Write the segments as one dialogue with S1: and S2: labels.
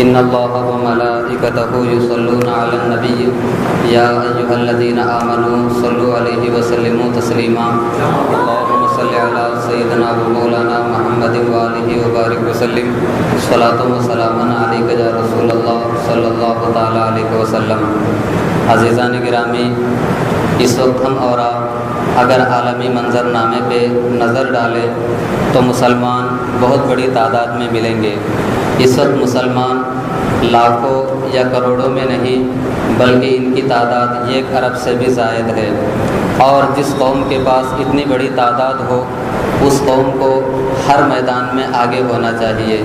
S1: ان اللہ وملائکتہ یصلون علی النبی یا ایھا الذین آمنوا صلوا علیہ وسلموا تسلیما اللہم صل علی سیدنا و مولانا محمد وآلہ وبارک وسلم صلاۃ و سلام علیک یا رسول اللہ صلی اللہ تعالی علیہ وسلم۔ عزیزان گرامی، اس وقت ہم اور آپ اگر عالمی منظرنامے پہ نظر ڈالیں تو مسلمان بہت بڑی تعداد میں ملیں گے۔ اس وقت مسلمان لاکھوں یا کروڑوں میں نہیں بلکہ ان کی تعداد 1 ارب سے بھی زائد ہے، اور جس قوم کے پاس اتنی بڑی تعداد ہو اس قوم کو ہر میدان میں آگے ہونا چاہیے۔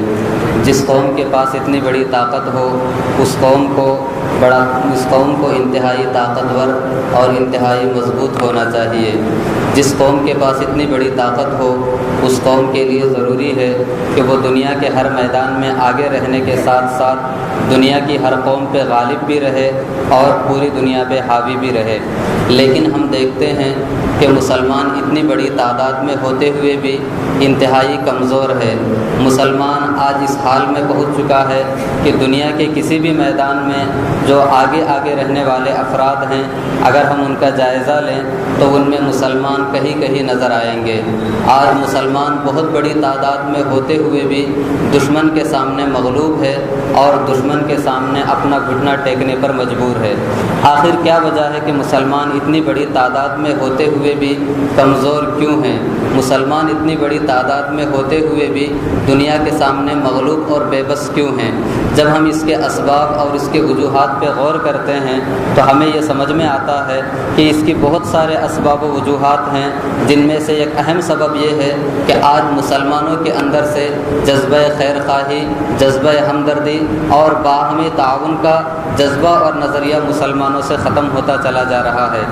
S1: جس قوم کے پاس اتنی بڑی طاقت ہو اس قوم کو انتہائی طاقتور اور انتہائی مضبوط ہونا چاہیے۔ جس قوم کے پاس اتنی بڑی طاقت ہو اس قوم کے لیے ضروری ہے کہ وہ دنیا کے ہر میدان میں آگے رہنے کے ساتھ ساتھ دنیا کی ہر قوم پہ غالب بھی رہے اور پوری دنیا پہ حاوی بھی رہے۔ لیکن ہم دیکھتے ہیں کہ مسلمان اتنی بڑی تعداد میں ہوتے ہوئے بھی انتہائی کمزور ہے۔ مسلمان آج اس حال میں پہنچ چکا ہے کہ دنیا کے کسی بھی میدان میں جو آگے رہنے والے افراد ہیں اگر ہم ان کا جائزہ لیں تو ان میں مسلمان کہیں نظر آئیں گے۔ آج مسلمان بہت بڑی تعداد میں ہوتے ہوئے بھی دشمن کے سامنے مغلوب ہے اور دشمن کے سامنے اپنا گھٹنا ٹیکنے پر مجبور ہے۔ آخر کیا وجہ ہے کہ مسلمان اتنی بڑی تعداد میں ہوتے ہوئے بھی کمزور کیوں ہیں؟ مسلمان اتنی بڑی تعداد میں ہوتے ہوئے بھی دنیا کے سامنے مغلوب اور بے بس کیوں ہیں؟ جب ہم اس کے اسباب اور اس کے وجوہات پہ غور کرتے ہیں تو ہمیں یہ سمجھ میں آتا ہے کہ اس کی بہت سارے اسباب و وجوہات ہیں، جن میں سے ایک اہم سبب یہ ہے کہ آج مسلمانوں کے اندر سے جذبہ خیر خواہی، جذبہ ہمدردی اور باہمی تعاون کا جذبہ اور نظریہ مسلمانوں سے ختم ہوتا چلا جا رہا ہے۔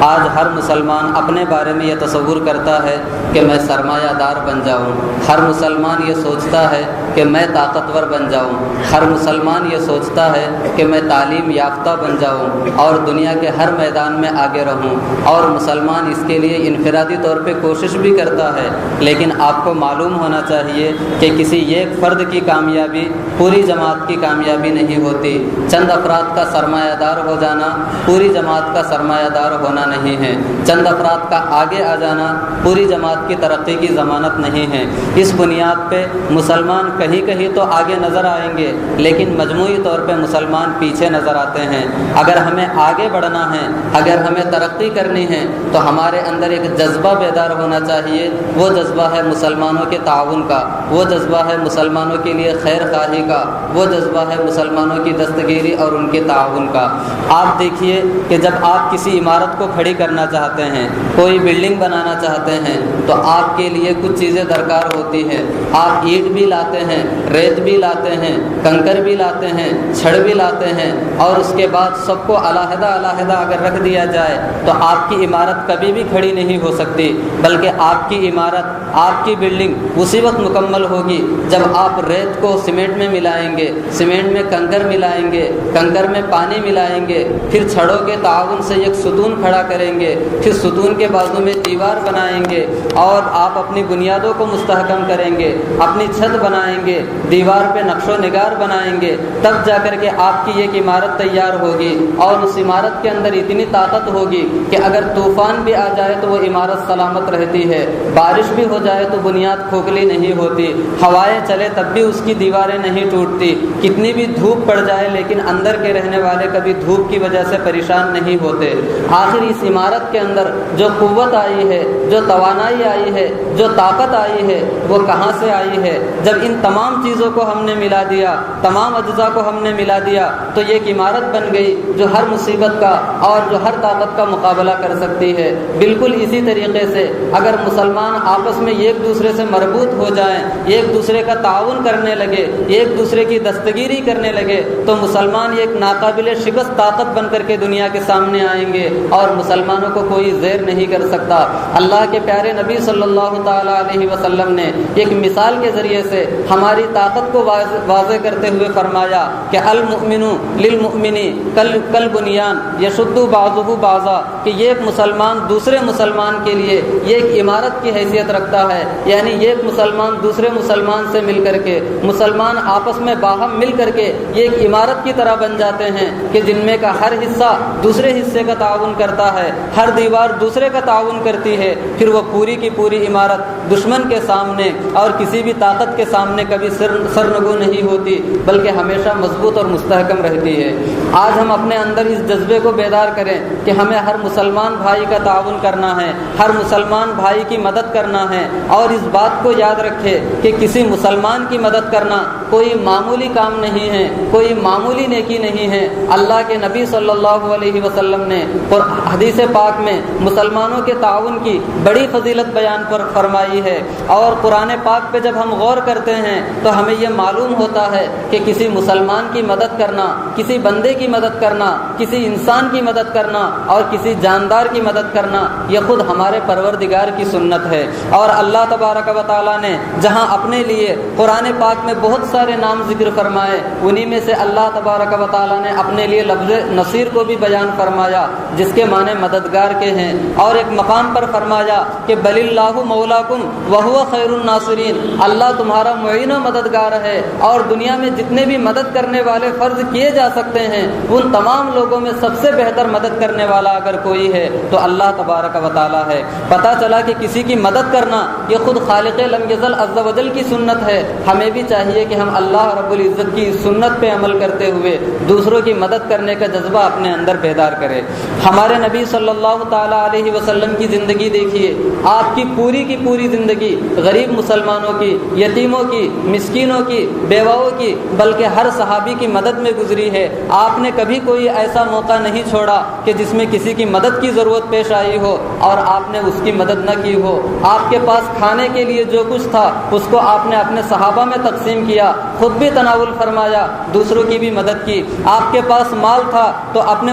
S1: آج ہر مسلمان اپنے بارے میں یہ تصور کرتا ہے کہ میں سرمایہ دار بن جاؤں، ہر مسلمان یہ سوچتا ہے کہ میں طاقتور بن جاؤں، ہر مسلمان یہ سوچتا ہے کہ میں تعلیم یافتہ بن جاؤں اور دنیا کے ہر میدان میں آگے رہوں، اور مسلمان اس کے لیے انفرادی طور پہ کوشش بھی کرتا ہے۔ لیکن آپ کو معلوم ہونا چاہیے کہ کسی ایک فرد کی کامیابی پوری جماعت کی کامیابی نہیں ہوتی۔ چند افراد کا سرمایہ دار ہو جانا پوری جماعت کا سرمایہ دار ہونا نہیں ہے، چند افراد کا آگے آ جانا پوری جماعت کی ترقی کی ضمانت نہیں ہے۔ اس بنیاد پہ مسلمان کہیں تو آگے نظر آئیں گے لیکن مجموعی طور پہ مسلمان پیچھے نظر آتے ہیں۔ اگر ہمیں آگے بڑھنا ہے، اگر ہمیں ترقی کرنی ہے تو ہمارے اندر ایک جذبہ بیدار ہونا چاہیے۔ وہ جذبہ ہے مسلمانوں کے تعاون کا، وہ جذبہ ہے مسلمانوں کے لیے خیر خواہی کا، وہ جذبہ ہے مسلمانوں کی دستگیری اور ان کے تعاون کا۔ آپ دیکھیے کہ جب آپ کسی عمارت کو کھڑی کرنا چاہتے ہیں، کوئی بلڈنگ بنانا چاہتے ہیں تو آپ کے لیے کچھ چیزیں درکار ہوتی ہیں۔ آپ اینٹ بھی لاتے ہیں، ریت بھی لاتے ہیں، کنکر بھی لاتے ہیں، چھڑ بھی لاتے ہیں، اور اس کے بعد سب کو علیحدہ اگر رکھ دیا جائے تو آپ کی عمارت کبھی بھی کھڑی نہیں ہو سکتی، بلکہ آپ کی عمارت، آپ کی بلڈنگ اسی وقت مکمل ہوگی جب آپ ریت کو سیمنٹ میں ملائیں گے، سیمنٹ میں کنکر ملائیں گے، کنکر میں پانی ملائیں گے، پھر چھڑوں کے تعاون سے ایک ستون کھڑا کریں گے، پھر ستون کے بازو میں دیوار بنائیں گے اور آپ اپنی بنیادوں کو مستحکم کریں گے، اپنی چھت بنائیں گے، دیوار پہ نقش و نگار بنائیں گے، تب جا کر کے آپ کی ایک عمارت تیار ہوگی۔ اور اس عمارت کے اندر اتنی طاقت ہوگی کہ اگر طوفان بھی آ جائے تو وہ عمارت سلامت رہتی ہے، بارش بھی ہو جائے تو بنیاد کھوکھلی نہیں ہوتی، ہوائیں چلے تب بھی اس کی دیواریں نہیں ٹوٹتی، کتنی بھی دھوپ پڑ جائے لیکن اندر کے رہنے والے کبھی دھوپ کی وجہ سے پریشان نہیں ہوتے۔ آخر اس عمارت کے اندر جو قوت آئی ہے، جو توانائی آئی ہے، جو طاقت آئی ہے، وہ کہاں سے آئی ہے؟ جب ان تمام چیزوں کو ہم نے ملا دیا، تمام اجزاء کو ہم نے ملا دیا تو یہ ایک عمارت بن گئی جو ہر مصیبت کا اور جو ہر طاقت کا مقابلہ کر سکتی ہے۔ بالکل اسی طریقے سے اگر مسلمان آپس میں ایک دوسرے سے مربوط ہو جائیں، ایک دوسرے کا تعاون کرنے لگے، ایک دوسرے کی دستگیری کرنے لگے تو مسلمان ایک ناقابل شکست طاقت بن کر کے دنیا کے سامنے آئیں گے اور مسلمانوں کو کوئی زیر نہیں کر سکتا۔ اللہ کے پیارے نبی صلی اللہ تعالی علیہ وسلم وسلم نے ایک مثال کے ذریعے سے ہماری طاقت کو واضح کرتے ہوئے فرمایا کہ المؤمن للمؤمن کل بنیان یشد بعضہ بعضا، کہ یہ ایک مسلمان دوسرے مسلمان کے لیے یہ ایک عمارت کی حیثیت رکھتا ہے، یعنی یہ ایک مسلمان دوسرے مسلمان سے مل کر کے، مسلمان آپس میں باہم مل کر کے یہ ایک عمارت کی طرح بن جاتے ہیں کہ جن میں کا ہر حصہ دوسرے حصے کا تعاون کرتا ہے، ہر دیوار دوسرے کا تعاون کرتی ہے، پھر وہ پوری کی پوری عمارت دشمن کے سامنے اور کسی بھی طاقت کے سامنے کبھی سرنگو نہیں ہوتی، بلکہ ہمیشہ مضبوط اور مستحکم رہتی ہے۔ آج ہم اپنے اندر اس جذبے کو بیدار کریں کہ ہمیں ہر مسلمان بھائی کا تعاون کرنا ہے، ہر مسلمان بھائی کی مدد کرنا ہے، اور اس بات کو یاد رکھے کہ کسی مسلمان کی مدد کرنا کوئی معمولی کام نہیں ہے، کوئی معمولی نیکی نہیں ہے۔ اللہ کے نبی صلی اللہ علیہ وسلم نے حدیث پاک میں مسلمانوں کے تعاون کی بڑی فضیلت بیان پر فرمائی ہے، اور قرآن پاک پہ جب ہم غور کرتے ہیں تو ہمیں یہ معلوم ہوتا ہے کہ کسی مسلمان کی مدد کرنا، کسی بندے کی مدد کرنا، کسی انسان کی مدد کرنا اور کسی جاندار کی مدد کرنا یہ خود ہمارے پروردگار کی سنت ہے۔ اور اللہ تبارک و تعالیٰ نے جہاں اپنے لیے قرآن پاک میں بہت سارے نام ذکر فرمائے، انہی میں سے اللہ تبارک و تعالیٰ نے اپنے لیے لفظ نصیر کو بھی بیان فرمایا، جس کے معنی مددگار کے ہیں، اور ایک مقام پر فرمایا کہ بل اللہ مولاکم وہو خیر الناصرین، اللہ تمہارا معین و مددگار ہے، اور دنیا میں جتنے بھی مدد کرنے والے فرض کیے جا سکتے ہیں ان تمام لوگوں میں سب سے بہتر مدد کرنے والا اگر کوئی ہے تو اللہ تبارک و تعالیٰ ہے۔ پتہ چلا کہ کسی کی مدد کرنا یہ خود خالق لم یزل عز و جل کی سنت ہے۔ ہمیں بھی چاہیے کہ ہم اللہ رب العزت کی سنت پہ عمل کرتے ہوئے دوسروں کی مدد کرنے کا جذبہ اپنے اندر بیدار کریں۔ ہمارے نبی صلی اللہ تعالیٰ علیہ وسلم کی زندگی دیکھیے، آپ کی پوری زندگی غریب مسلمانوں کی، یتیموں کی، مسکینوں کی، بیواؤں کی، بلکہ ہر صحابی کی مدد میں گزری ہے۔ آپ نے کبھی کوئی ایسا موقع نہیں چھوڑا کہ جس میں کسی کی مدد کی ضرورت پیش آئی ہو اور آپ نے اس کی مدد نہ کی ہو۔ آپ کے پاس کھانے کے لیے جو کچھ تھا اس کو آپ نے اپنے صحابہ میں تقسیم کیا، خود بھی تناول فرمایا، دوسروں کی بھی مدد کی۔ آپ کے پاس مال تھا تو اپنے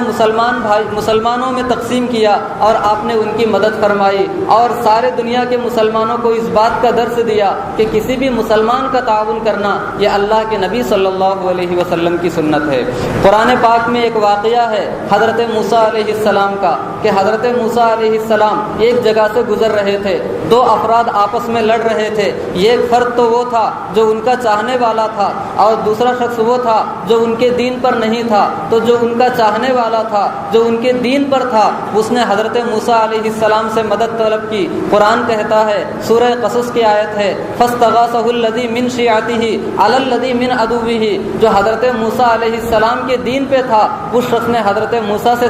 S1: مسلمانوں میں تقسیم کیا اور آپ نے ان کی مدد فرمائی، اور سارے دنیا کے مسلمانوں کو اس بات کا درس دیا کہ کسی بھی مسلمان کا تعاون کرنا یہ اللہ کے نبی صلی اللہ علیہ وسلم کی سنت ہے۔ قرآن پاک میں ایک واقعہ ہے حضرت موسیٰ علیہ السلام کا کہ حضرت موسیٰ علیہ السلام ایک جگہ سے گزر رہے تھے، دو افراد آپس میں لڑ رہے تھے، ایک فرد تو وہ تھا جو ان کا چاہنے والا تھا اور دوسرا شخص وہ تھا جو ان کے دین پر نہیں تھا۔ تو جو ان کا چاہنے والا تھا، جو ان کے دین پر تھا، اس نے حضرت موسیٰ علیہ السلام سے مدد طلب کی۔ قرآن کہتا ہے، سورہ قصص کی آیت ہے، فاستغاثہ الذی من شیعتہ علی الذی من عدوہ، جو حضرت موسیٰ علیہ السلام کے دین پہ تھا اس شخص نے حضرت موسیٰ سے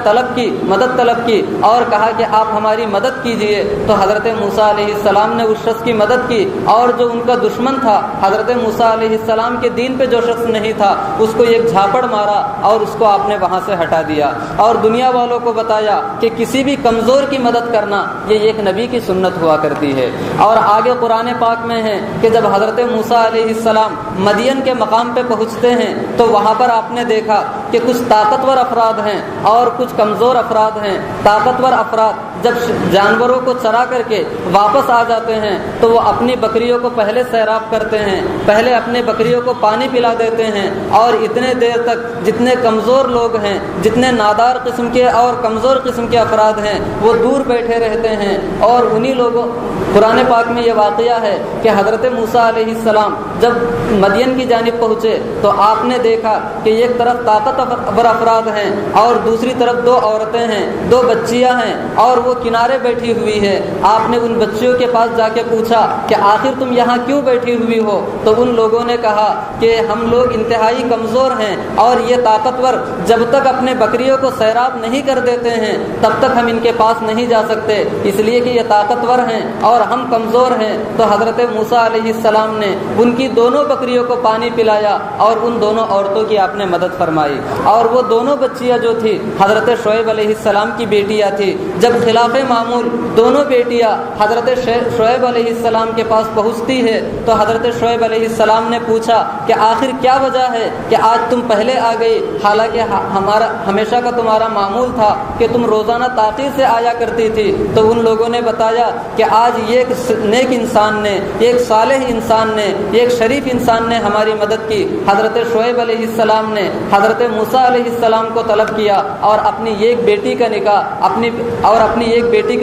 S1: مدد طلب کی اور کہا کہ آپ ہماری مدد کیجئے۔ تو حضرت موسیٰ علیہ السلام نے اس شخص کی مدد کی، اور جو ان کا دشمن تھا حضرت موسیٰ علیہ السلام کے دین پہ جو شخص نہیں تھا اس کو ایک جھاپڑ مارا اور اس کو آپ نے وہاں سے ہٹا دیا، اور دنیا والوں کو بتایا کہ کسی بھی کمزور کی مدد کرنا یہ ایک نبی کی سنت ہوا کرتی ہے۔ اور آگے قرآن پاک میں ہے کہ جب حضرت موسیٰ علیہ السلام مدین کے مقام پہ پہنچتے ہیں تو وہاں پر آپ نے دیکھا کہ کچھ طاقتور افراد ہیں اور کچھ کمزور افراد ہیں۔ طاقتور افراد جب جانوروں کو چرا کر کے واپس آ جاتے ہیں تو وہ اپنی بکریوں کو پہلے سیراب کرتے ہیں، پہلے اپنے بکریوں کو پانی پلا دیتے ہیں، اور اتنے دیر تک جتنے کمزور لوگ ہیں، جتنے نادار قسم کے اور کمزور قسم کے افراد ہیں وہ دور بیٹھے رہتے ہیں۔ اور انہی لوگوں قرآن پاک میں یہ واقعہ ہے کہ حضرت موسیٰ علیہ السلام جب مدین کی جانب پہنچے تو آپ نے دیکھا کہ ایک طرف طاقتور افراد ہیں اور دوسری طرف دو عورتیں ہیں، دو بچیاں ہیں، اور وہ کنارے بیٹھی ہوئی ہے۔ آپ نے ان بچیوں کے پاس جا کے پوچھا کہ آخر تم یہاں کیوں بیٹھی ہوئی ہو؟ تو ان لوگوں نے کہا کہ ہم لوگ انتہائی کمزور ہیں اور یہ طاقتور جب تک اپنے بکریوں کو سیراب نہیں کر دیتے ہیں تب تک ہم ان کے پاس نہیں جا سکتے، اس لیے کہ یہ طاقتور ہیں اور ہم کمزور ہیں۔ تو حضرت موسیٰ علیہ السلام نے ان کی دونوں بکریوں کو پانی پلایا اور ان دونوں عورتوں کی آپ نے مدد فرمائی، اور وہ دونوں بچیاں جو تھی حضرت شعیب علیہ السلام کی بیٹیاں تھی، جب خلاف معمول دونوں بیٹیاں حضرت شعیب علیہ السلام کے پاس پہنچتی ہے تو حضرت شعیب علیہ السلام نے پوچھا کہ آخر کیا وجہ ہے کہ آج تم پہلے آ گئی، حالانکہ ہمارا ہمیشہ کا تمہارا معمول تھا کہ تم روزانہ تاخیر سے آیا کرتی تھی۔ تو ان لوگوں نے بتایا کہ آج یہ ایک نیک انسان نے، ایک صالح انسان نے، ایک شریف انسان نے ہماری مدد کی۔ حضرت شعیب علیہ السلام نے حضرت موسیٰ علیہ السلام کو طلب کیا اور اپنی ایک بیٹی کا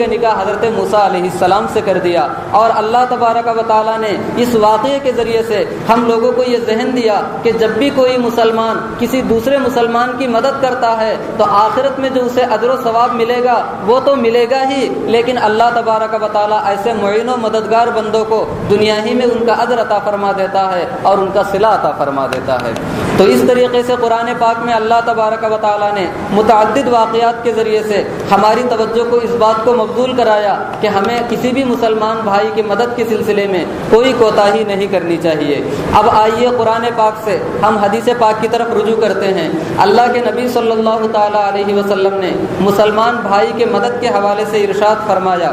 S1: نکاح حضرت موسیٰ علیہ السلام سے کر دیا۔ اور اللہ تبارک و تعالیٰ نے اس واقعے کے ذریعے سے ہم لوگوں کو یہ ذہن دیا کہ جب بھی کوئی مسلمان کسی دوسرے مسلمان کی مدد کرتا ہے تو آخرت میں جو اسے اجر و ثواب ملے گا وہ تو ملے گا ہی، لیکن اللہ تبارک و تعالیٰ ایسے معین و مددگار بندوں کو دنیا ہی میں ان کا اجر عطا فرما دیتا ہے اور ان کا صلہ عطا فرما دیتا ہے۔ تو اس طریقے سے قرآن پاک میں اللہ تبارک و تعالیٰ نے متعدد واقعات کے ذریعے سے ہماری توجہ کو اس بات کو مبذول کرایا کہ ہمیں کسی بھی مسلمان بھائی کی مدد کے سلسلے میں کوئی کوتاہی نہیں کرنی چاہیے۔ اب آئیے قرآن پاک سے ہم حدیث پاک کی طرف رجوع کرتے ہیں۔ اللہ کے نبی صلی اللہ تعالیٰ علیہ وسلم نے مسلمان بھائی کے مدد کے حوالے سے ارشاد فرمایا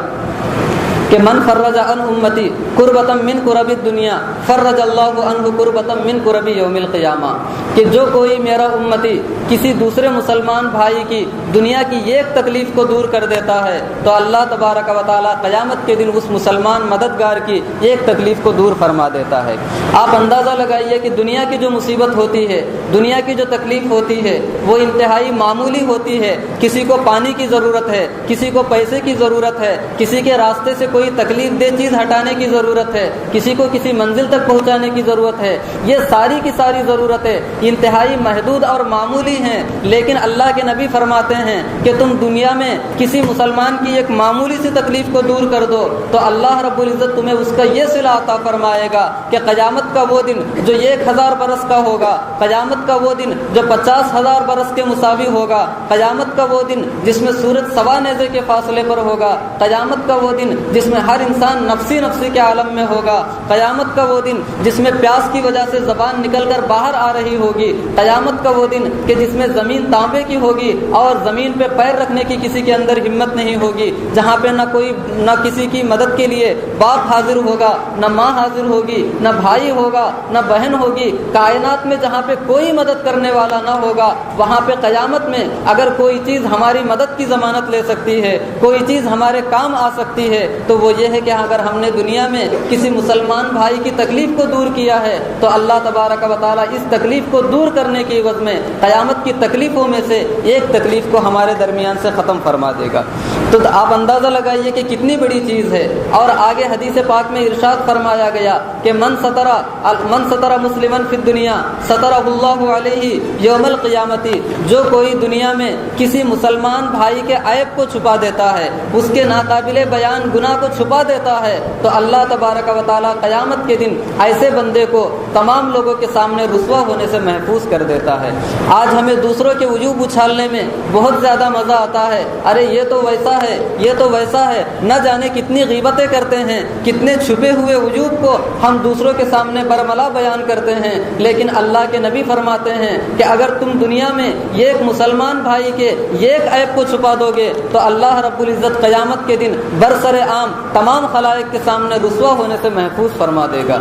S1: کہ من فرج عن امتی کربۃ من کرب الدنیا فرج اللہ عنہ کربۃ من کرب یوم القیامہ، کہ جو کوئی میرا امتی کسی دوسرے مسلمان بھائی کی دنیا کی ایک تکلیف کو دور کر دیتا ہے تو اللہ تبارک و تعالیٰ قیامت کے دن اس مسلمان مددگار کی ایک تکلیف کو دور فرما دیتا ہے۔ آپ اندازہ لگائیے کہ دنیا کی جو مصیبت ہوتی ہے، دنیا کی جو تکلیف ہوتی ہے وہ انتہائی معمولی ہوتی ہے۔ کسی کو پانی کی ضرورت ہے، کسی کو پیسے کی ضرورت ہے، کسی کے راستے سے کوئی تکلیف دہ چیز ہٹانے کی ضرورت ہے، کسی کو کسی منزل تک پہنچانے کی ضرورت ہے۔ یہ ساری کی ساری ضرورتیں انتہائی محدود اور معمولی ہیں، لیکن اللہ کے نبی فرماتے ہیں کہ تم دنیا میں کسی مسلمان کی ایک معمولی سی تکلیف کو دور کر دو تو اللہ رب العزت تمہیں اس کا یہ صلہ عطا فرمائے گا کہ قیامت کا وہ دن جو 1000 برس کا ہوگا، قیامت کا وہ دن جو 50,000 برس کے مساوی ہوگا، قیامت کا وہ دن جس میں سورج سوا نیزے کے فاصلے پر ہوگا، قیامت کا وہ دن جس میں ہر انسان نفسی نفسی کے عالم میں ہوگا، قیامت کا وہ دن جس میں پیاس کی وجہ سے زبان نکل کر باہر آ رہی ہوگی، قیامت کا وہ دن کہ جس میں زمین تانبے کی ہوگی اور زمین پہ پیر رکھنے کی کسی کے اندر ہمت نہیں ہوگی، جہاں پہ نہ کسی کی مدد کے لیے باپ حاضر ہوگا، نہ ماں حاضر ہوگی، نہ بھائی ہوگا، نہ بہن ہوگی، کائنات میں جہاں پہ کوئی مدد کرنے والا نہ ہوگا، وہاں پہ قیامت میں اگر کوئی چیز ہماری مدد کی ضمانت لے سکتی ہے، کوئی چیز ہمارے کام آ سکتی ہے تو وہ یہ ہے کہ اگر ہم نے دنیا میں کسی مسلمان بھائی کی تکلیف کو دور کیا ہے تو اللہ تبارک و تعالیٰ اس تکلیف کو دور کرنے کی عوض میں قیامت کی تکلیفوں میں سے ایک تکلیف کو ہمارے درمیان سے ختم فرما دے گا۔ تو آپ اندازہ لگائیے کہ کتنی بڑی چیز ہے۔ اور آگے حدیث پاک میں ارشاد فرمایا گیا کہ من ستر مسلمن فی الدنیا سترہ اللہ علیہ یوم القیامت، جو کوئی دنیا میں کسی مسلمان بھائی کے عیب کو چھپا دیتا ہے، اس کے ناقابل بیان گناہ کو چھپا دیتا ہے تو اللہ تبارک و تعالیٰ قیامت کے دن ایسے بندے کو تمام لوگوں کے سامنے رسوا ہونے سے محفوظ کر دیتا ہے۔ آج ہمیں دوسروں کے وجوب اچھالنے میں بہت زیادہ مزہ آتا ہے، ارے یہ تو ویسا ہے، یہ تو ویسا ہے، نہ جانے کتنی غیبتیں کرتے ہیں، کتنے چھپے ہوئے وجوب کو ہم دوسروں کے سامنے برملا بیان کرتے ہیں۔ لیکن اللہ کے نبی فرماتے ہیں کہ اگر تم دنیا میں ایک مسلمان بھائی کے ایک عیب کو چھپا دو گے تو اللہ رب العزت قیامت کے دن برسر عام تمام خلائق کے سامنے رسوا ہونے سے محفوظ فرما دے گا۔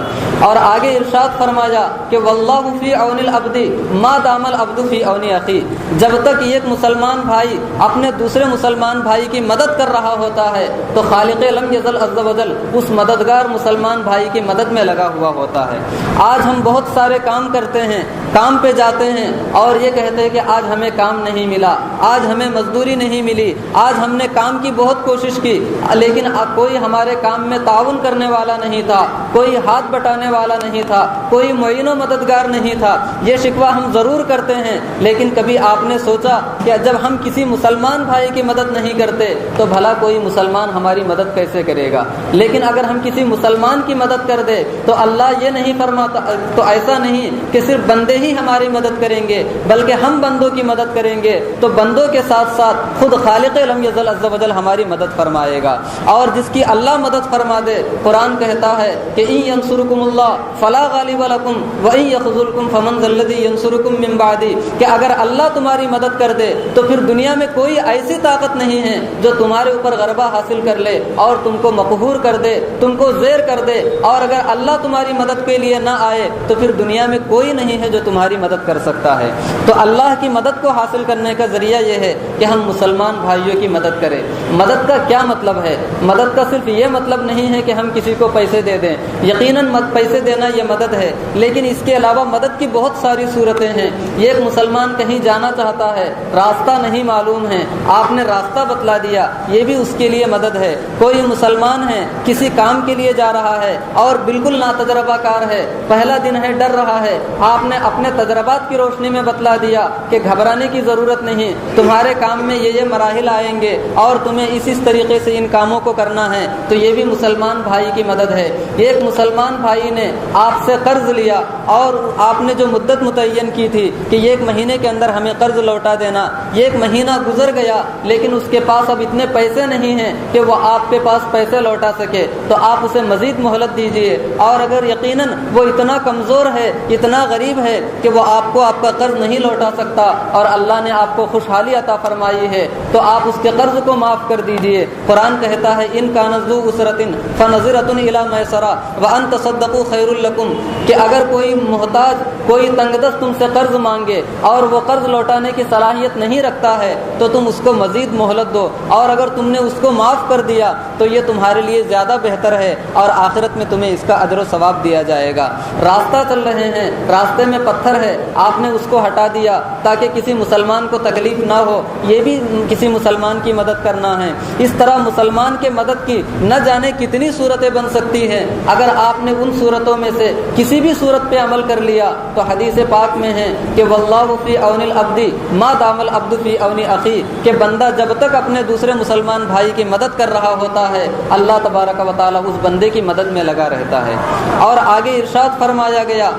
S1: اور آگے ارشاد فرمایا کہ واللہ فی عون العبد ما دام العبد فی عون اخی، جب تک ایک مسلمان بھائی اپنے دوسرے مسلمان بھائی کی مدد کر رہا ہوتا ہے تو خالق لم یزل عز وجل اس مددگار مسلمان بھائی کی مدد میں لگا ہوا ہوتا ہے۔ آج ہم بہت سارے کام کرتے ہیں، کام پہ جاتے ہیں اور یہ کہتے ہیں کہ آج ہمیں کام نہیں ملا، آج ہمیں مزدوری نہیں ملی، آج ہم نے کام کی بہت کوشش کی لیکن کوئی ہمارے کام میں تعاون کرنے والا نہیں تھا، کوئی ہاتھ بٹانے والا نہیں تھا، کوئی معین و مددگار نہیں تھا۔ یہ شکوہ ہم ضرور کرتے ہیں، لیکن کبھی آپ نے سوچا کہ جب ہم کسی مسلمان بھائی کی مدد نہیں کرتے تو بھلا کوئی مسلمان ہماری مدد کیسے کرے گا؟ لیکن اگر ہم کسی مسلمان کی مدد کر دے تو اللہ یہ نہیں فرماتا، تو ایسا نہیں کہ صرف بندے ہی ہماری مدد کریں گے بلکہ ہم بندوں کی مدد کریں گے تو بندوں کے ساتھ ساتھ خود خالق لم یزل عز وجل ہماری مدد فرمائے گا۔ اور جس کی اللہ مدد فرما دے، قرآن کہتا ہے کہ کہ ان ینصرکم اللہ فلا غالب لکم وان یخذلکم فمن ذا الذی ینصرکم من بعدی، کہ اگر اللہ تمہاری مدد کر دے تو پھر دنیا میں کوئی ایسی طاقت نہیں ہے جو تمہارے اوپر غلبہ حاصل کر لے اور تم کو مقہور کر دے، تم کو زیر کر دے، اور اگر اللہ تمہاری مدد کے لیے نہ آئے تو پھر دنیا میں کوئی نہیں ہے جو تمہاری مدد کر سکتا ہے۔ تو اللہ کی مدد کو حاصل کرنے کا ذریعہ یہ ہے کہ ہم مسلمان بھائیوں کی مدد کریں۔ مدد کا کیا مطلب ہے؟ مدد کا صرف یہ مطلب نہیں ہے کہ ہم کسی کو پیسے دے دیں، یقیناً پیسے دینا یہ مدد ہے، لیکن اس کے علاوہ مدد کی بہت ساری صورتیں ہیں۔ یہ ایک مسلمان کہیں جانا چاہتا ہے، راستہ نہیں معلوم ہے، آپ نے راستہ بتلا دیا، یہ بھی اس کے لیے مدد ہے۔ کوئی مسلمان ہے کسی کام کے لیے جا رہا ہے اور بالکل ناتجربہ کار ہے، پہلا دن ہے، ڈر رہا ہے، آپ نے اپنے تجربات کی روشنی میں بتلا دیا کہ گھبرانے کی ضرورت نہیں، تمہارے کام میں یہ مراحل آئیں گے اور تمہیں اس طریقے سے ان کاموں کو کرنا ہے، تو یہ بھی مسلمان بھائی کی مدد ہے۔ ایک مسلمان بھائی نے آپ سے قرض لیا اور آپ نے جو مدت متعین کی تھی کہ یہ 1 مہینے کے اندر ہمیں قرض لوٹا دینا، یہ 1 مہینہ گزر گیا لیکن اس کے پاس اب اتنے پیسے نہیں ہیں کہ وہ آپ کے پاس پیسے لوٹا سکے، تو آپ اسے مزید مہلت دیجئے، اور اگر یقیناً وہ اتنا کمزور ہے، اتنا غریب ہے کہ وہ آپ کو آپ کا قرض نہیں لوٹا سکتا اور اللہ نے آپ کو خوشحالی عطا فرمائی ہے، تو آپ اس کے قرض کو معاف کر دیجئے۔ قرآن کہتا ہے ان کان ذو عسرۃ فنظرۃ الی میسرۃ وان تصدقوا خیر لکم، کہ اگر کوئی محتاج، کوئی تنگ دست تم سے قرض مانگے اور وہ قرض لوٹانے کی صلاحیت نہیں رکھتا ہے تو تم اس کو مزید مہلت دو، اور اگر تم نے اس کو معاف کر دیا تو یہ تمہارے لیے زیادہ بہتر ہے اور آخرت میں تمہیں اس کا اجر و ثواب دیا جائے گا۔ راستہ چل رہے ہیں، راستے میں پتھر ہے، آپ نے اس کو ہٹا دیا تاکہ کسی مسلمان کو تکلیف نہ ہو، یہ بھی کسی مسلمان کی مدد کرنا ہے۔ اس طرح مسلمان کے مدد کی نہ جانے کتنی صورتیں بن سکتی ہیں۔ اگر آپ نے ان صورتوں میں سے کسی بھی صورت پہ عمل کر لیا تو حدیث پاک میں ہے کہ واللہ فی عون العبد ما دام العبد فی عون اخی، کہ بندہ جب تک اپنے دوسرے مسلمان بھائی کی مدد کر رہا ہوتا ہے اللہ تبارک و تعالی اس بندے کی مدد میں لگا رہتا ہے۔ اور آگے ارشاد فرمایا گیا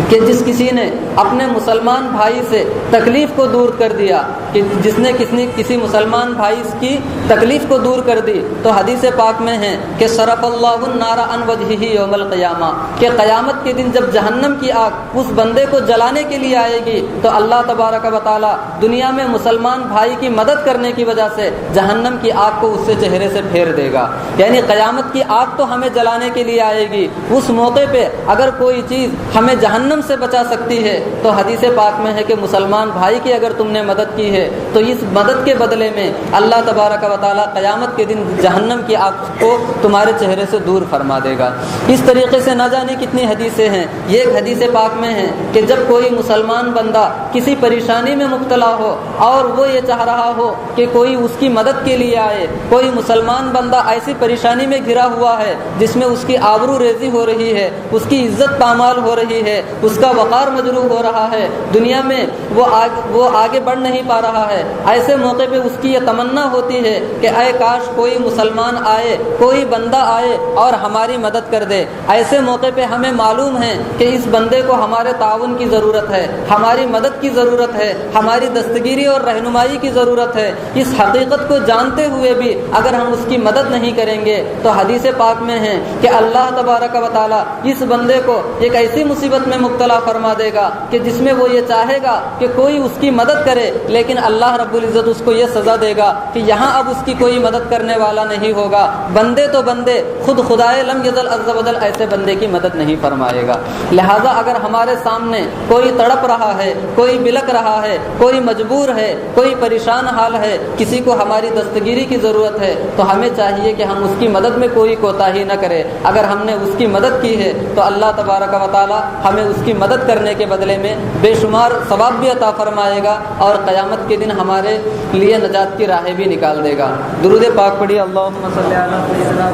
S1: کہ جس کسی نے اپنے مسلمان بھائی سے تکلیف کو دور کر دیا، کہ جس نے کسی مسلمان بھائی کی تکلیف کو دور کر دی، تو حدیث پاک میں ہے کہ صرف اللہ النار عن وجہہ یوم القیامہ، کہ قیامت کے دن جب جہنم کی آگ اس بندے کو جلانے کے لیے آئے گی تو اللہ تبارک و تعالی دنیا میں مسلمان بھائی کی مدد کرنے کی وجہ سے جہنم کی آگ کو اس سے چہرے سے پھیر دے گا۔ یعنی قیامت کی آگ تو ہمیں جلانے کے لیے آئے گی، اس موقع پہ اگر کوئی چیز ہمیں جہنم سے بچا سکتی ہے تو حدیث پاک میں ہے کہ مسلمان بھائی کی اگر تم نے مدد کی ہے تو اس مدد کے بدلے میں اللہ تبارک و تعالی قیامت کے دن جہنم کی آگ کو تمہارے چہرے سے دور فرما دے گا۔ اس طریقے سے نہ جانے کتنی حدیثیں ہیں۔ یہ ایک حدیث پاک میں ہے کہ جب کوئی مسلمان بندہ کسی پریشانی میں مبتلا ہو اور وہ یہ چاہ رہا ہو کہ کوئی اس کی مدد کے لیے آئے، کوئی مسلمان بندہ ایسی پریشانی میں گھرا ہوا ہے جس میں اس کی آبرو ریزی ہو رہی ہے، اس کی عزت پامال ہو رہی ہے، اس کا وقار مجروح ہو رہا ہے، دنیا میں وہ آگے بڑھ نہیں پا رہا ہے، ایسے موقع پہ اس کی یہ تمنا ہوتی ہے کہ اے کاش کوئی مسلمان آئے، کوئی بندہ آئے اور ہماری مدد کر دے۔ ایسے موقع پہ ہمیں معلوم ہے کہ اس بندے کو ہمارے تعاون کی ضرورت ہے، ہماری مدد کی ضرورت ہے، ہماری دستگیری اور رہنمائی کی ضرورت ہے۔ اس حقیقت کو جانتے ہوئے بھی اگر ہم اس کی مدد نہیں کریں گے تو حدیث پاک میں ہے کہ اللہ تبارک و تعالی اس بندے کو ایک ایسی مصیبت میں مبتلا فرما دے گا کہ جس میں وہ یہ چاہے گا کہ کوئی اس کی مدد کرے، لیکن اللہ رب العزت اس کو یہ سزا دے گا کہ یہاں اب اس کی کوئی مدد کرنے والا نہیں ہوگا۔ بندے تو بندے، خود خدائے لم یزل عز و جل ایسے بندے کی مدد نہیں فرمائے گا۔ لہٰذا اگر ہمارے سامنے کوئی تڑپ رہا ہے، کوئی بلک رہا ہے، کوئی مجبور ہے، کوئی پریشان حال ہے، کسی کو ہماری دستگیری کی ضرورت ہے، تو ہمیں چاہیے کہ ہم اس کی مدد میں کوئی کوتاہی نہ کریں۔ اگر ہم نے اس کی مدد کی ہے تو اللہ تبارک و تعالی ہمیں اس کی مدد کرنے کے بدلے میں بے شمار ثواب بھی عطا فرمائے گا اور قیامت کے دن ہمارے لیے نجات کی راہیں بھی نکال دے گا۔ درود پاک پڑھیے، اللہم صلی علی سیدنا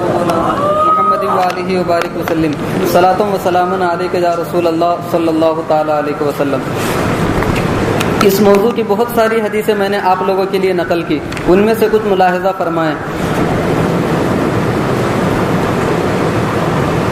S1: محمد وآلہ وبارک وسلم، صلاۃ و سلام علیک یا رسول اللہ صلی اللہ تعالی علیہ وسلم۔ اس موضوع کی بہت ساری حدیثیں میں نے آپ لوگوں کے لیے نقل کی، ان میں سے کچھ ملاحظہ فرمائیں۔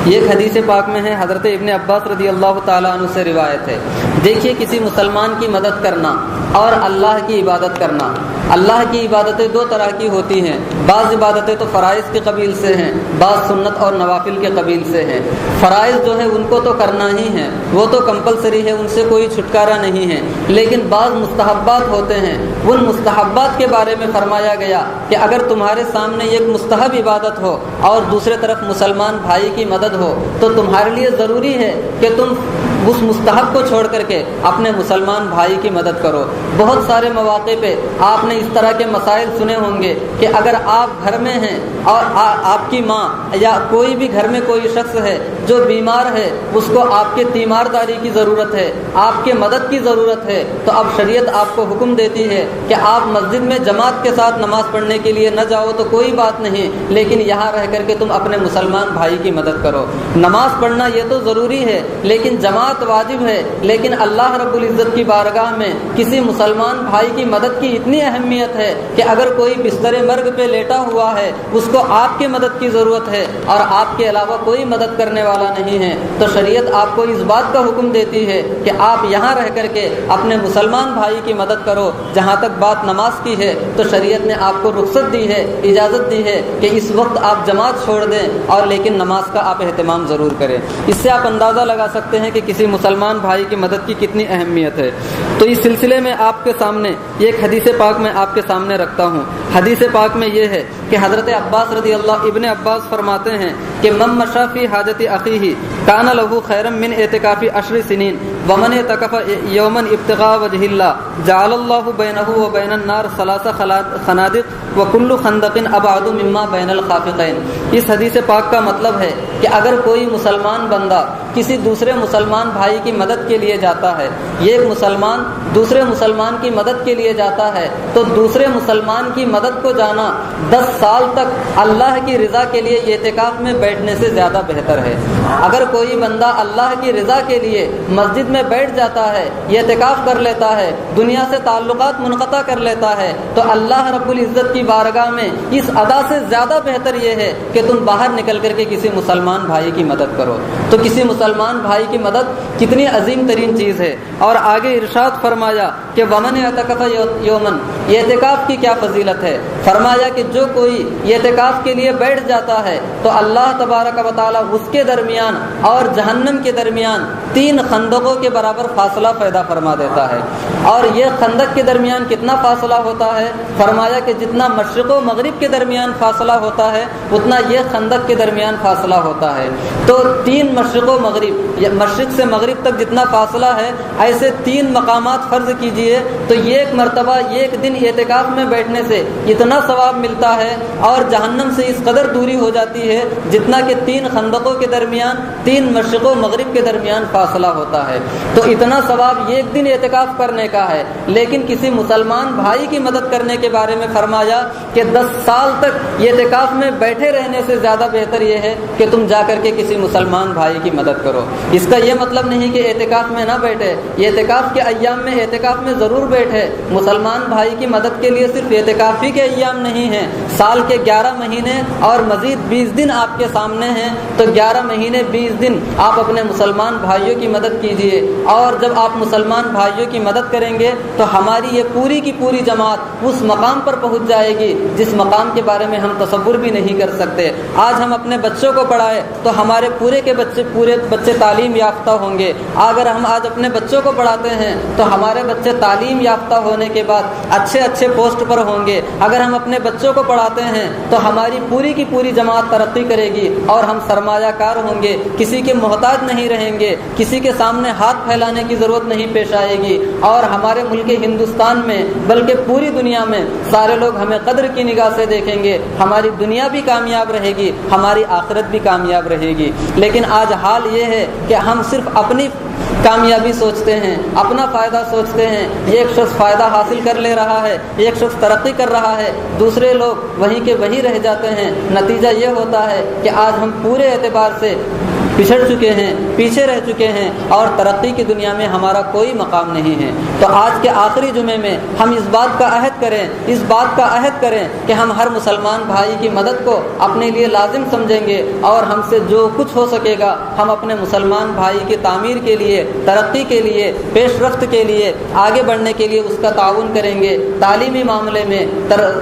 S1: یہ ایک حدیث پاک میں ہے، حضرت ابن عباس رضی اللہ تعالیٰ عنہ سے روایت ہے۔ دیکھیے کسی مسلمان کی مدد کرنا اور اللہ کی عبادت کرنا اللہ کی عبادتیں دو طرح کی ہوتی ہیں، بعض عبادتیں تو فرائض کے قبیل سے ہیں، بعض سنت اور نوافل کے قبیل سے ہیں۔ فرائض جو ہے ان کو تو کرنا ہی ہے، وہ تو کمپلسری ہے، ان سے کوئی چھٹکارا نہیں ہے، لیکن بعض مستحبات ہوتے ہیں، ان مستحبات کے بارے میں فرمایا گیا کہ اگر تمہارے سامنے ایک مستحب عبادت ہو اور دوسرے طرف مسلمان بھائی کی مدد ہو تو تمہارے لیے ضروری ہے کہ تم اس مستحب کو چھوڑ کر کے اپنے مسلمان بھائی کی مدد کرو۔ بہت سارے مواقع پہ آپ نے اس طرح کے مسائل سنے ہوں گے کہ اگر آپ گھر میں ہیں اور آپ کی ماں یا کوئی بھی گھر میں کوئی شخص ہے جو بیمار ہے، اس کو آپ کے تیمارداری کی ضرورت ہے، آپ کے مدد کی ضرورت ہے، تو اب شریعت آپ کو حکم دیتی ہے کہ آپ مسجد میں جماعت کے ساتھ نماز پڑھنے کے لیے نہ جاؤ تو کوئی بات نہیں، لیکن یہاں رہ کر کے تم اپنے مسلمان بھائی کی مدد کرو۔ نماز پڑھنا یہ تو ضروری ہے لیکن جماعت واجب ہے، لیکن اللہ رب العزت کی بارگاہ میں کسی مسلمان بھائی کی مدد کی اتنی اہمیت ہے کہ اگر کوئی بستر مرگ پہ لیٹا ہوا ہے، اس کو آپ کی مدد کی ضرورت ہے اور آپ کے علاوہ کوئی مدد کرنے والا نہیں ہے، تو شریعت آپ کو اس بات کا حکم دیتی ہے کہ آپ یہاں رہ کر کے اپنے مسلمان بھائی کی مدد کرو۔ جہاں تک بات نماز کی ہے تو شریعت نے آپ کو رخصت دی ہے، اجازت دی ہے کہ اس وقت آپ جماعت چھوڑ دیں اور لیکن نماز کا آپ اہتمام ضرور کریں۔ اس سے آپ اندازہ لگا سکتے ہیں کہ کسی مسلمان بھائی کی مدد کی کتنی اہمیت ہے۔ تو اس سلسلے میں آپ کے سامنے ایک حدیث پاک میں آپ کے سامنے رکھتا ہوں۔ حدیث پاک میں یہ ہے کہ حضرت عباس رضی اللہ ابن عباس فرماتے ہیں کہ من مشى فی حاجت اخیہ کان له خیرا من اعتکاف 10 سنین ومن اعتکف یوما ابتغاء وجہ اللہ جعل اللہ بینہ وبین النار 3 خنادق وکل خندق ابعد مما بین الخافقین۔ اس حدیث پاک کا مطلب ہے کہ اگر کوئی مسلمان بندہ کسی دوسرے مسلمان بھائی کی مدد کے لیے جاتا ہے، ایک مسلمان دوسرے مسلمان کی مدد کے لیے جاتا ہے، تو دوسرے مسلمان کی مدد کو جانا 10 سال تک اللہ کی رضا کے لیے اعتکاف میں بیٹھنے سے زیادہ بہتر ہے۔ اگر کوئی بندہ اللہ کی رضا کے لیے مسجد میں بیٹھ جاتا ہے، اعتکاف کر لیتا ہے، دنیا سے تعلقات منقطع کر لیتا ہے، تو اللہ رب العزت کی بارگاہ میں اس ادا سے زیادہ بہتر یہ ہے کہ تم باہر نکل کر کے کسی مسلمان بھائی کی مدد کرو۔ تو کسی مسلمان بھائی کی مدد کتنی عظیم ترین چیز ہے۔ اور آگے ارشاد فرمایا کہ ومن اعتکف یومن، اعتکاف کی کیا فضیلت ہے۔ فرمایا کہ جو کوئی اعتکاف کے لیے بیٹھ جاتا ہے تو اللہ تبارک و تعالی اس کے درمیان اور جہنم کے درمیان 3 خندقوں کے برابر فاصلہ پیدا فرما دیتا ہے۔ اور یہ خندق کے درمیان کتنا فاصلہ ہوتا ہے؟ فرمایا کہ جتنا مشرق و مغرب کے درمیان فاصلہ ہوتا ہے اتنا یہ خندق کے درمیان فاصلہ ہوتا ہے۔ تو 3 مشرق و مغرب، مشرق سے مغرب تک جتنا فاصلہ ہے، ایسے 3 مقامات فرض کیجئے تو ایک مرتبہ ایک دن اعتکاف میں بیٹھنے سے اتنا ثواب ملتا ہے اور جہنم سے اس قدر دوری ہو جاتی ہے جتنا کہ 3 خندقوں کے درمیان، 3 مشرق و مغرب کے درمیان فاصلہ ہوتا ہے۔ تو اتنا ثواب ایک دن اعتکاف کرنے کا ہے، لیکن کسی مسلمان بھائی کی مدد کرنے کے بارے میں فرمایا کہ 10 سال تک اعتکاف میں بیٹھے رہنے سے زیادہ بہتر یہ ہے کہ تم جا کر کے کسی مسلمان بھائی کی مدد کرو۔ اس کا یہ مطلب نہیں کہ اعتکاف میں نہ بیٹھے، اعتکاف کے ایام میں اعتکاف میں ضرور بیٹھے۔ مسلمان بھائی کی مدد کے لیے صرف اعتکاف ہی کے ایام نہیں ہیں، سال کے 11 مہینے اور مزید 20 دن آپ کے سامنے ہیں، تو 11 مہینے 20 دن آپ اپنے مسلمان بھائیوں کی مدد کیجئے۔ اور جب آپ مسلمان بھائیوں کی مدد کریں گے تو ہماری یہ پوری کی پوری جماعت اس مقام پر پہنچ جائے گی جس مقام کے بارے میں ہم تصور بھی نہیں کر سکتے۔ آج ہم اپنے بچوں کو پڑھائیں تو ہمارے پورے بچے تعلیم یافتہ ہوں گے۔ اگر ہم آج اپنے بچوں کو پڑھاتے ہیں تو ہمارے بچے تعلیم یافتہ ہونے کے بعد اچھے پوسٹ پر ہوں گے۔ اگر ہم اپنے بچوں کو پڑھاتے ہیں تو ہماری پوری کی پوری جماعت ترقی کرے گی اور ہم سرمایہ کار ہوں گے، کسی کے محتاج نہیں رہیں گے، کسی کے سامنے ہاتھ پھیلانے کی ضرورت نہیں پیش آئے گی، اور ہمارے ملک ہندوستان میں بلکہ پوری دنیا میں سارے لوگ ہمیں قدر کی نگاہ سے دیکھیں گے۔ ہماری دنیا بھی کامیاب رہے گی، ہماری آخرت بھی کامیاب رہے گی۔ لیکن آج حال یہ ہے کہ ہم صرف اپنی کامیابی سوچتے ہیں، اپنا فائدہ سوچتے ہیں۔ ایک شخص فائدہ حاصل کر لے رہا ہے، ایک شخص ترقی کر رہا ہے، دوسرے لوگ وہیں کے وہیں رہ جاتے ہیں۔ نتیجہ یہ ہوتا ہے کہ آج ہم پورے اعتبار سے
S2: پچھڑ چکے ہیں، پیچھے رہ چکے ہیں اور ترقی کی دنیا میں ہمارا کوئی مقام نہیں ہے۔ تو آج کے آخری جمعے میں ہم اس بات کا عہد کریں کہ ہم ہر مسلمان بھائی کی مدد کو اپنے لیے لازم سمجھیں گے، اور ہم سے جو کچھ ہو سکے گا ہم اپنے مسلمان بھائی کی تعمیر کے لیے، ترقی کے لیے، پیش رفت کے لیے، آگے بڑھنے کے لیے اس کا تعاون کریں گے۔ تعلیمی معاملے میں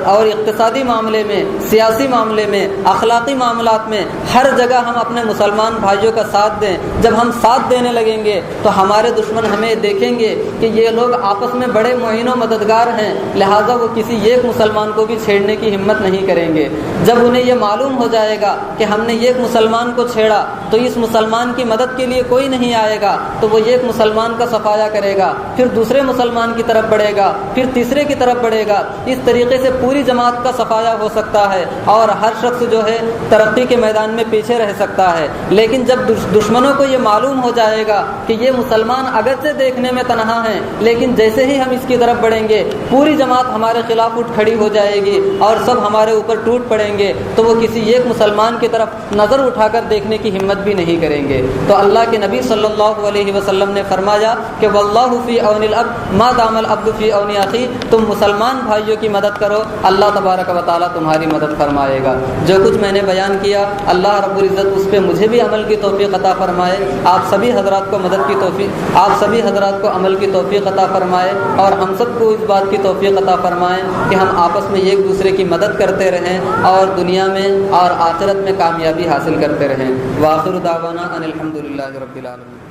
S2: اور اقتصادی معاملے میں، سیاسی معاملے میں، اخلاقی معاملات میں، ہر جگہ ہم اپنے مسلمان بھائیوں کا ساتھ دیں۔ جب ہم ساتھ دینے لگیں گے تو ہمارے دشمن ہمیں دیکھیں گے کہ یہ لوگ آپس میں بڑے معین و مددگار ہیں، لہٰذا وہ کسی ایک مسلمان کو بھی چھیڑنے کی ہمت نہیں کریں گے۔ جب انہیں یہ معلوم ہو جائے گا کہ ہم نے ایک مسلمان کو چھیڑا تو اس مسلمان کی مدد کے لیے کوئی نہیں آئے گا، تو وہ ایک مسلمان کا صفایا کرے گا، پھر دوسرے مسلمان کی طرف بڑھے گا، پھر تیسرے کی طرف بڑھے گا۔ اس طریقے سے پوری جماعت کا صفایا ہو سکتا ہے اور ہر شخص جو ہے ترقی کے میدان میں پیچھے رہ سکتا ہے۔ لیکن جب دشمنوں کو یہ معلوم ہو جائے گا کہ یہ مسلمان اگرچہ دیکھنے میں تنہا ہیں لیکن جیسے ہی ہم اس کی طرف بڑھیں گے پوری جماعت ہمارے خلاف اٹھ کھڑی ہو جائے گی اور سب ہمارے اوپر ٹوٹ پڑیں گے، تو وہ کسی ایک مسلمان کی طرف نظر اٹھا کر دیکھنے کی ہمت بھی نہیں کریں گے۔ تو اللہ کے نبی صلی اللہ علیہ وسلم نے فرمایا کہ واللہ فی عون العبد ما دام العبد فی عون اخی، تم مسلمان بھائیوں کی مدد کرو، اللہ تبارک و تعالیٰ تمہاری مدد فرمائے گا۔ جو کچھ میں نے بیان کیا اللہ رب العزت اس پہ مجھے بھی عمل کی توفیق عطا فرمائے، آپ سبھی حضرات کو مدد کی توفیق، آپ سبھی حضرات کو عمل کی توفیق عطا فرمائے، اور ہم سب کو اس بات کی توفیق عطا فرمائے کہ ہم آپس میں ایک دوسرے کی مدد کرتے رہیں اور دنیا میں اور آخرت میں کامیابی حاصل کرتے رہیں۔ وآخر دعوانا ان الحمد للہ رب العالمین۔